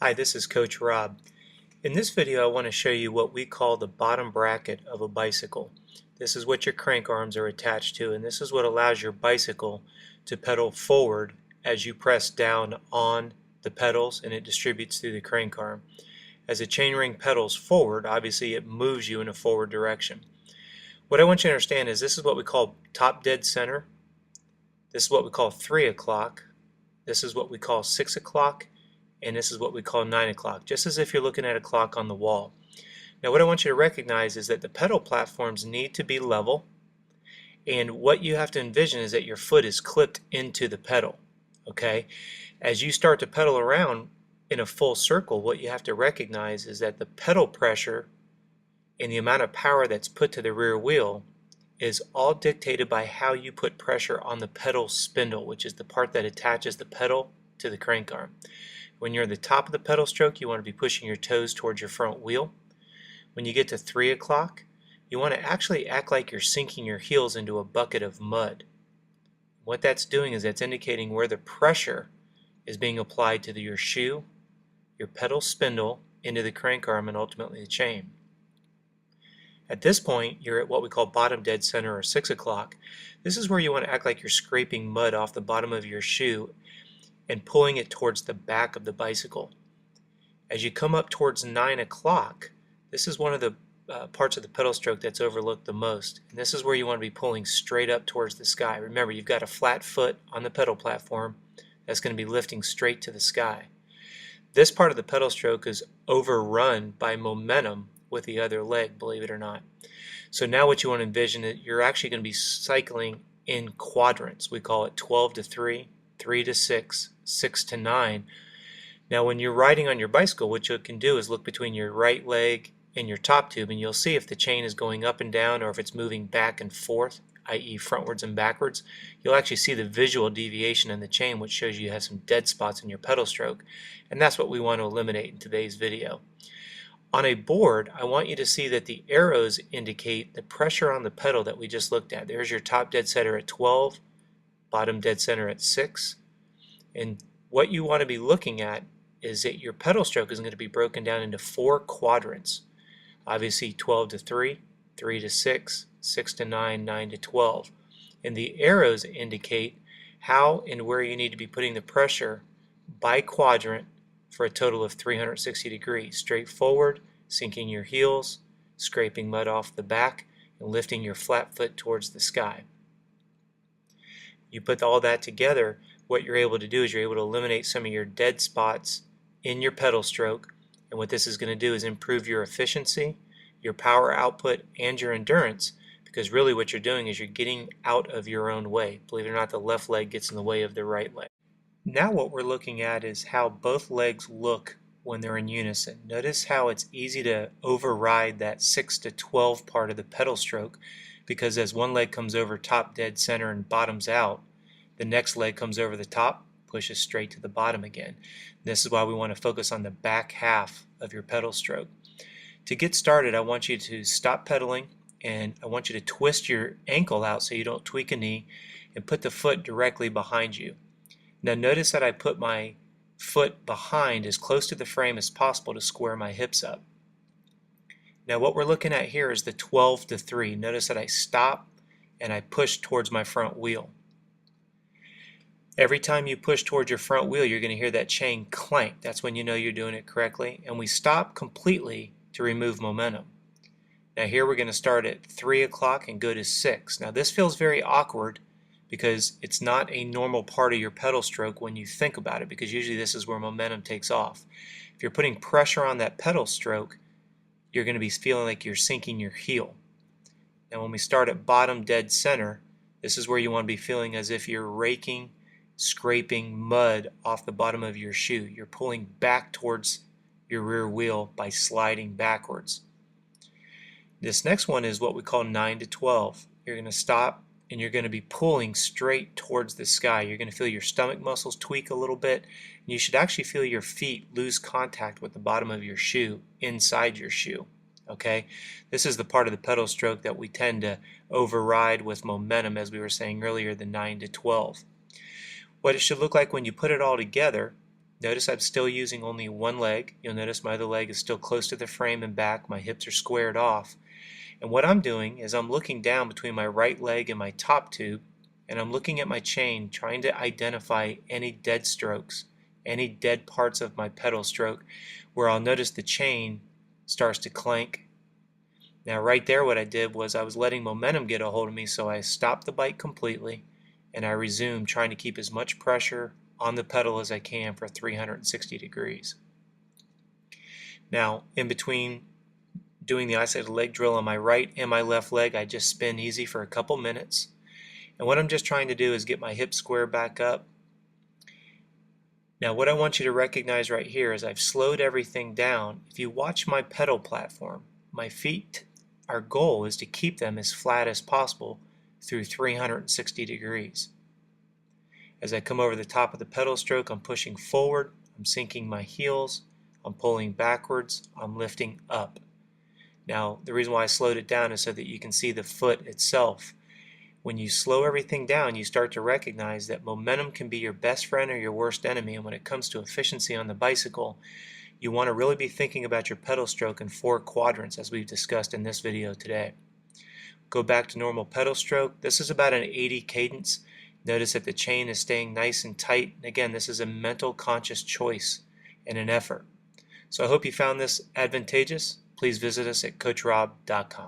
Hi, this is Coach Rob. In this video I want to show you what we call the bottom bracket of a bicycle. This is what your crank arms are attached to, and this is what allows your bicycle to pedal forward as you press down on the pedals and it distributes through the crank arm. As the chainring pedals forward, obviously it moves you in a forward direction. What I want you to understand is this is what we call top dead center, this is what we call 3 o'clock, this is what we call 6 o'clock, and this is what we call 9 o'clock, just as if you're looking at a clock on the wall. Now what I want you to recognize is that the pedal platforms need to be level, and what you have to envision is that your foot is clipped into the pedal. Okay? As you start to pedal around in a full circle, what you have to recognize is that the pedal pressure and the amount of power that's put to the rear wheel is all dictated by how you put pressure on the pedal spindle, which is the part that attaches the pedal to the crank arm. When you're at the top of the pedal stroke, you want to be pushing your toes towards your front wheel. When you get to 3 o'clock, you want to actually act like you're sinking your heels into a bucket of mud. What that's doing is that's indicating where the pressure is being applied to your shoe, your pedal spindle, into the crank arm, and ultimately the chain. At this point, you're at what we call bottom dead center, or 6 o'clock. This is where you want to act like you're scraping mud off the bottom of your shoe and pulling it towards the back of the bicycle. As you come up towards 9 o'clock, this is one of the parts of the pedal stroke that's overlooked the most. And this is where you want to be pulling straight up towards the sky. Remember, you've got a flat foot on the pedal platform that's going to be lifting straight to the sky. This part of the pedal stroke is overrun by momentum with the other leg, believe it or not. So now what you want to envision is you're actually going to be cycling in quadrants. We call it 12 to 3, 3 to 6, 6 to 9. Now when you're riding on your bicycle, what you can do is look between your right leg and your top tube, and you'll see if the chain is going up and down or if it's moving back and forth, i.e. frontwards and backwards. You'll actually see the visual deviation in the chain, which shows you have some dead spots in your pedal stroke, and that's what we want to eliminate in today's video. On a board, I want you to see that the arrows indicate the pressure on the pedal that we just looked at. There's your top dead center at 12, bottom dead center at 6, and what you want to be looking at is that your pedal stroke is going to be broken down into 4 quadrants. Obviously 12 to 3, 3 to 6, 6 to 9, 9 to 12. And the arrows indicate how and where you need to be putting the pressure by quadrant for a total of 360 degrees. Straight forward, sinking your heels, scraping mud off the back, and lifting your flat foot towards the sky. You put all that together, what you're able to do is you're able to eliminate some of your dead spots in your pedal stroke, and what this is going to do is improve your efficiency, your power output, and your endurance, because really what you're doing is you're getting out of your own way. Believe it or not, the left leg gets in the way of the right leg. Now what we're looking at is how both legs look when they're in unison. Notice how it's easy to override that 6 to 12 part of the pedal stroke, because as one leg comes over top dead center and bottoms out, the next leg comes over the top, pushes straight to the bottom again. This is why we want to focus on the back half of your pedal stroke. To get started, I want you to stop pedaling, and I want you to twist your ankle out so you don't tweak a knee, and put the foot directly behind you. Now notice that I put my foot behind as close to the frame as possible to square my hips up. Now what we're looking at here is the 12 to 3. Notice that I stop and I push towards my front wheel. Every time you push towards your front wheel, you're going to hear that chain clank. That's when you know you're doing it correctly. And we stop completely to remove momentum. Now here we're going to start at 3 o'clock and go to 6. Now this feels very awkward because it's not a normal part of your pedal stroke when you think about it, because usually this is where momentum takes off. If you're putting pressure on that pedal stroke, you're going to be feeling like you're sinking your heel. Now when we start at bottom dead center, this is where you want to be feeling as if you're raking, scraping mud off the bottom of your shoe. You're pulling back towards your rear wheel by sliding backwards. This next one is what we call 9 to 12. You're going to stop and you're going to be pulling straight towards the sky. You're going to feel your stomach muscles tweak a little bit, and you should actually feel your feet lose contact with the bottom of your shoe inside your shoe. Okay, this is the part of the pedal stroke that we tend to override with momentum, as we were saying earlier, the 9 to 12. What it should look like when you put it all together Notice I'm still using only one leg. You'll notice my other leg is still close to the frame and back. My hips are squared off. And what I'm doing is I'm looking down between my right leg and my top tube, and I'm looking at my chain, trying to identify any dead strokes, any dead parts of my pedal stroke, where I'll notice the chain starts to clank. Now right there what I did was I was letting momentum get a hold of me, so I stopped the bike completely and I resumed, trying to keep as much pressure on the pedal as I can for 360 degrees. Now in between doing the isolated leg drill on my right and my left leg, I just spin easy for a couple minutes. And what I'm just trying to do is get my hips square back up. Now what I want you to recognize right here is I've slowed everything down. If you watch my pedal platform, my feet, our goal is to keep them as flat as possible through 360 degrees. As I come over the top of the pedal stroke, I'm pushing forward, I'm sinking my heels, I'm pulling backwards, I'm lifting up. Now, the reason why I slowed it down is so that you can see the foot itself. When you slow everything down, you start to recognize that momentum can be your best friend or your worst enemy, and when it comes to efficiency on the bicycle, you want to really be thinking about your pedal stroke in 4 quadrants, as we've discussed in this video today. Go back to normal pedal stroke. This is about an 80 cadence. Notice that the chain is staying nice and tight. Again, this is a mental conscious choice and an effort. So I hope you found this advantageous. Please visit us at coachrobb.com.